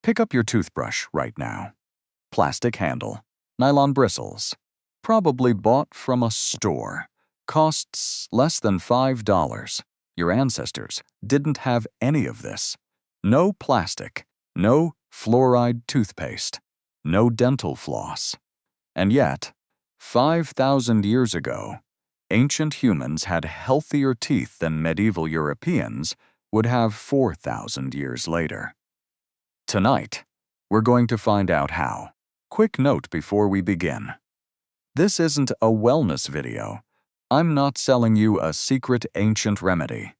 Pick up your toothbrush right now. Plastic handle, nylon bristles, probably bought from a store, costs less than $5. Your ancestors didn't have any of this. No plastic, no fluoride toothpaste, no dental floss. And yet, 5,000 years ago, ancient humans had healthier teeth than medieval Europeans would have 4,000 years later. Tonight, we're going to find out how. Quick note before we begin. This isn't a wellness video. I'm not selling you a secret ancient remedy.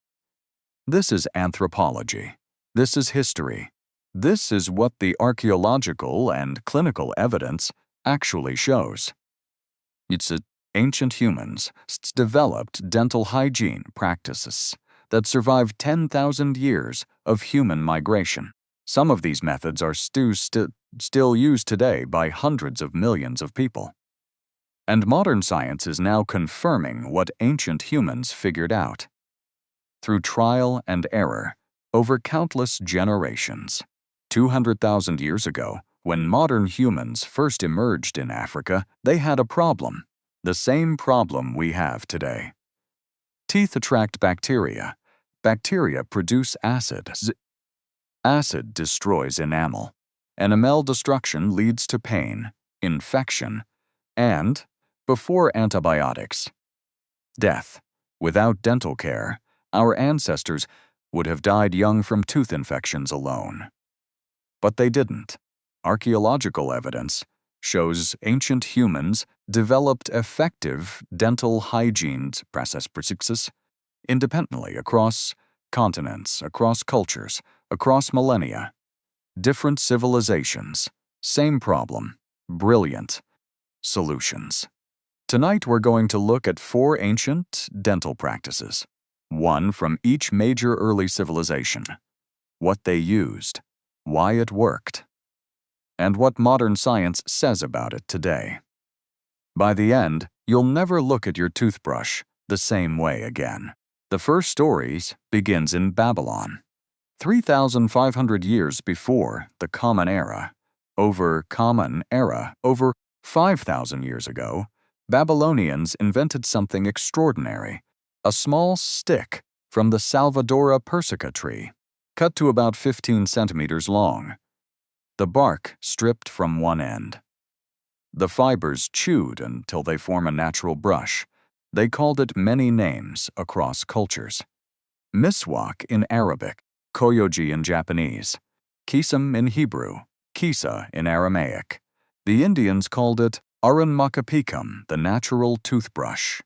This is anthropology. This is history. This is what the archaeological and clinical evidence actually shows. It's ancient humans developed dental hygiene practices that survived 10,000 years of human migration. Some of these methods are still used today by hundreds of millions of people. And modern science is now confirming what ancient humans figured out. Through trial and error, over countless generations. 200,000 years ago, when modern humans first emerged in Africa, they had a problem, the same problem we have today. Teeth attract bacteria. Bacteria produce acid. Acid destroys enamel. Enamel destruction leads to pain, infection, and, before antibiotics, death. Without dental care, our ancestors would have died young from tooth infections alone. But they didn't. Archaeological evidence shows ancient humans developed effective dental hygiene practices independently across continents, across cultures, across millennia. Different civilizations, same problem, brilliant solutions. Tonight we're going to look at 4 ancient dental practices, one from each major early civilization, what they used, why it worked, and what modern science says about it today. By the end, you'll never look at your toothbrush the same way again. The first story begins in Babylon. 3,500 years before the Common Era, over 5,000 years ago, Babylonians invented something extraordinary, a small stick from the Salvadora persica tree, cut to about 15 centimeters long. The bark stripped from one end. The fibers chewed until they form a natural brush. They called it many names across cultures. Miswak in Arabic, koyoji in Japanese, kisam in Hebrew, kisa in Aramaic. The Indians called it aranmakapikam, the natural toothbrush.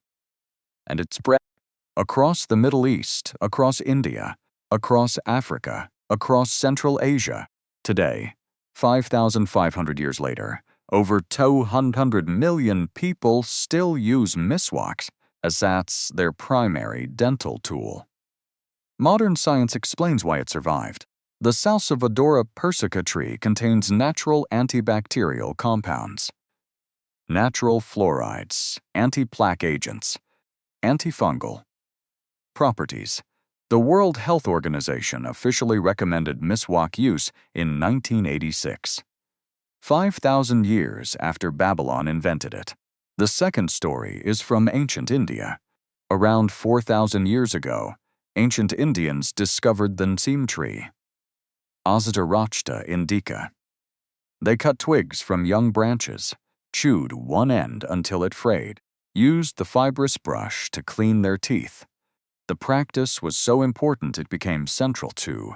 And it spread across the Middle East, across India, across Africa, across Central Asia. Today, 5,500 years later, over 200 million people still use miswaks as that's their primary dental tool. Modern science explains why it survived. The Salvadora persica tree contains natural antibacterial compounds, natural fluorides, anti-plaque agents, antifungal properties. The World Health Organization officially recommended miswak use in 1986, 5,000 years after Babylon invented it. The second story is from ancient India. Around 4,000 years ago, ancient Indians discovered the Neem tree, Azadirachta indica. They cut twigs from young branches, chewed one end until it frayed, used the fibrous brush to clean their teeth. The practice was so important it became central to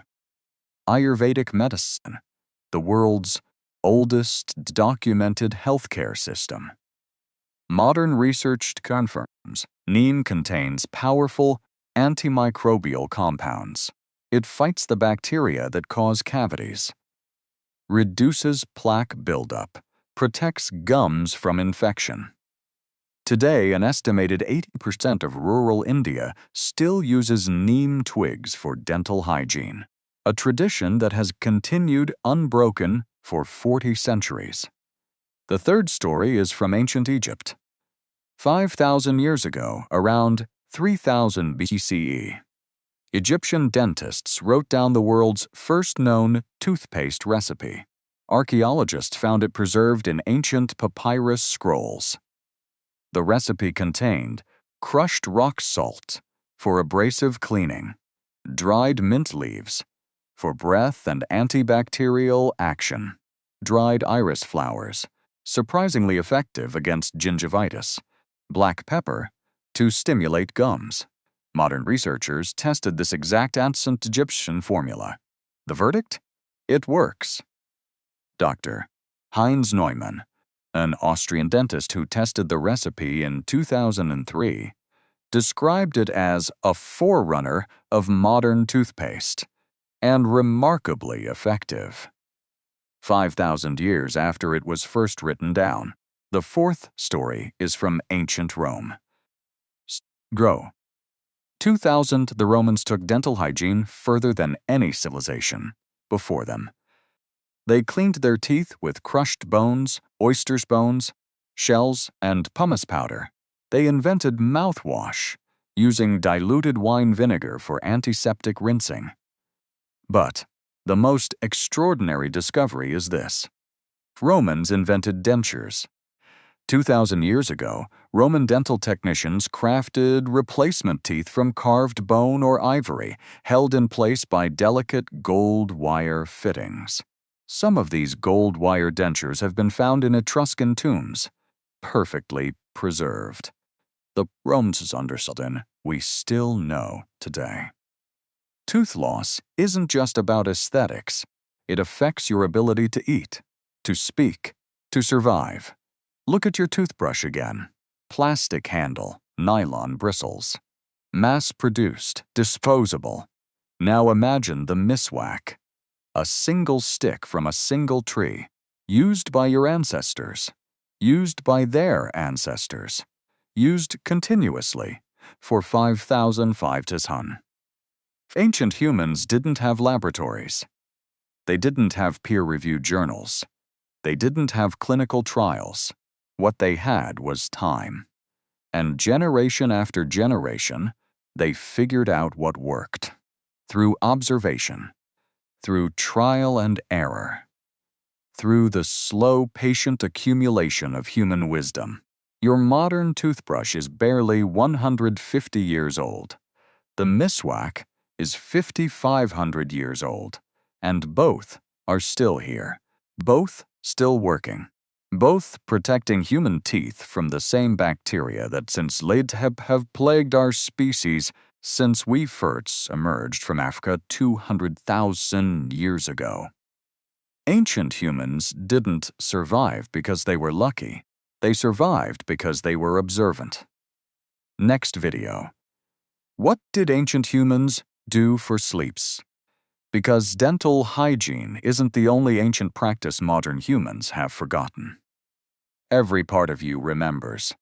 Ayurvedic medicine, the world's oldest documented healthcare system. Modern research confirms Neem contains powerful antimicrobial compounds. It fights the bacteria that cause cavities, reduces plaque buildup, protects gums from infection. Today, an estimated 80% of rural India still uses neem twigs for dental hygiene, a tradition that has continued unbroken for 40 centuries. The third story is from ancient Egypt. 5,000 years ago, around 3000 BCE, Egyptian dentists wrote down the world's first known toothpaste recipe. Archaeologists found it preserved in ancient papyrus scrolls. The recipe contained crushed rock salt for abrasive cleaning, dried mint leaves for breath and antibacterial action, dried iris flowers, surprisingly effective against gingivitis, black pepper to stimulate gums. Modern researchers tested this exact ancient Egyptian formula. The verdict? It works. Dr. Heinz Neumann, an Austrian dentist who tested the recipe in 2003, described it as a forerunner of modern toothpaste and remarkably effective. 5,000 years after it was first written down, the fourth story is from ancient Rome. Grow. 2000, the Romans took dental hygiene further than any civilization before them. They cleaned their teeth with crushed bones, oysters' bones, shells, and pumice powder. They invented mouthwash, using diluted wine vinegar for antiseptic rinsing. But the most extraordinary discovery is this. Romans invented dentures. 2,000 years ago, Roman dental technicians crafted replacement teeth from carved bone or ivory, held in place by delicate gold wire fittings. Some of these gold wire dentures have been found in Etruscan tombs, perfectly preserved. The Romans understood, we still know today. Tooth loss isn't just about aesthetics. It affects your ability to eat, to speak, to survive. Look at your toothbrush again. Plastic handle, nylon bristles. Mass-produced, disposable. Now imagine the Miswak. A single stick from a single tree, used by your ancestors, used by their ancestors, used continuously for 5,500 Ancient humans didn't have laboratories. They didn't have peer-reviewed journals. They didn't have clinical trials. What they had was time. And generation after generation, they figured out what worked. Through observation, through trial and error, through the slow, patient accumulation of human wisdom. Your modern toothbrush is barely 150 years old. The Miswak is 5,500 years old, and both are still here, both still working, both protecting human teeth from the same bacteria that since late have plagued our species since we first emerged from Africa 200,000 years ago. Ancient humans didn't survive because they were lucky. They survived because they were observant. Next video. What did ancient humans do for sleeps? Because dental hygiene isn't the only ancient practice modern humans have forgotten. Every part of you remembers.